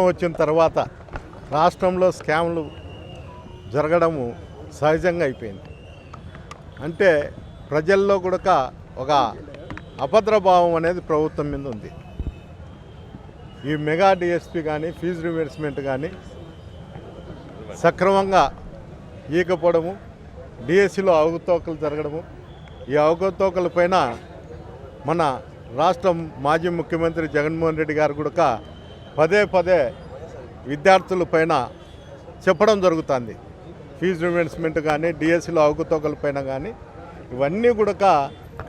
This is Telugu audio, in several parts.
వచ్చిన తర్వాత రాష్ట్రంలో స్కామ్లు జరగడము సహజంగా అయిపోయింది. అంటే ప్రజల్లో కూడా ఒక అభద్రభావం అనేది ప్రభుత్వం మీద ఉంది. ఈ మెగా డిఎస్పీ కానీ ఫీజు రియంబర్స్మెంట్ కానీ సక్రమంగా ఈకపోవడము, డిఎస్సిలో అవకతవకలు జరగడము, ఈ అవకతవకల పైన మన రాష్ట్ర మాజీ ముఖ్యమంత్రి జగన్మోహన్ రెడ్డి గారు కూడా పదే పదే విద్యార్థుల పైన చెప్పడం జరుగుతుంది. ఫీజు రియంబర్స్మెంట్ కానీ డిఎస్సిలో అవకతవకల పైన కానీ ఇవన్నీ కూడా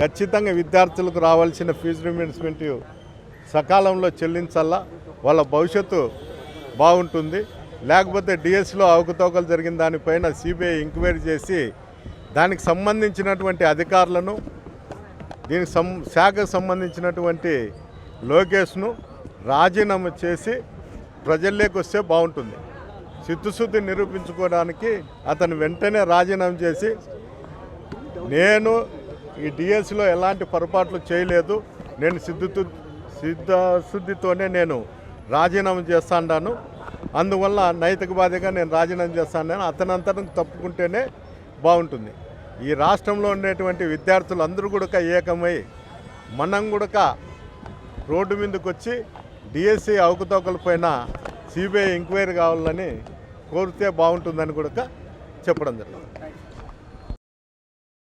ఖచ్చితంగా విద్యార్థులకు రావాల్సిన ఫీజు రియంబర్స్మెంట్ సకాలంలో చెల్లించాలా, వాళ్ళ భవిష్యత్తు బాగుంటుంది. లేకపోతే డిఎస్సిలో అవకతవకలు జరిగిన దానిపైన సిబిఐ ఎంక్వైరీ చేసి దానికి సంబంధించినటువంటి అధికారులను, దీనికి శాఖకు సంబంధించినటువంటి లోకేష్ను రాజీనామా చేసి ప్రజల్లోకి వస్తే బాగుంటుంది. చిత్తశుద్ధి నిరూపించుకోవడానికి అతను వెంటనే రాజీనామా చేసి నేను ఈ డిఎస్సిలో ఎలాంటి పొరపాట్లు చేయలేదు, నేను సిద్ధశుద్ధితోనే నేను రాజీనామా చేస్తాను, అందువల్ల నైతిక బాధ్యతగా నేను రాజీనామా చేస్తాను అతనంతరం తప్పుకుంటేనే బాగుంటుంది. ఈ రాష్ట్రంలో ఉండేటువంటి విద్యార్థులు అందరూ కూడా ఏకమై మనం కూడా రోడ్డు మీదకి వచ్చి డిఎస్సి అవకతవకల పైన సిబిఐ ఎంక్వైరీ కావాలని కోరితే బాగుంటుందని కూడా చెప్పడం జరిగింది.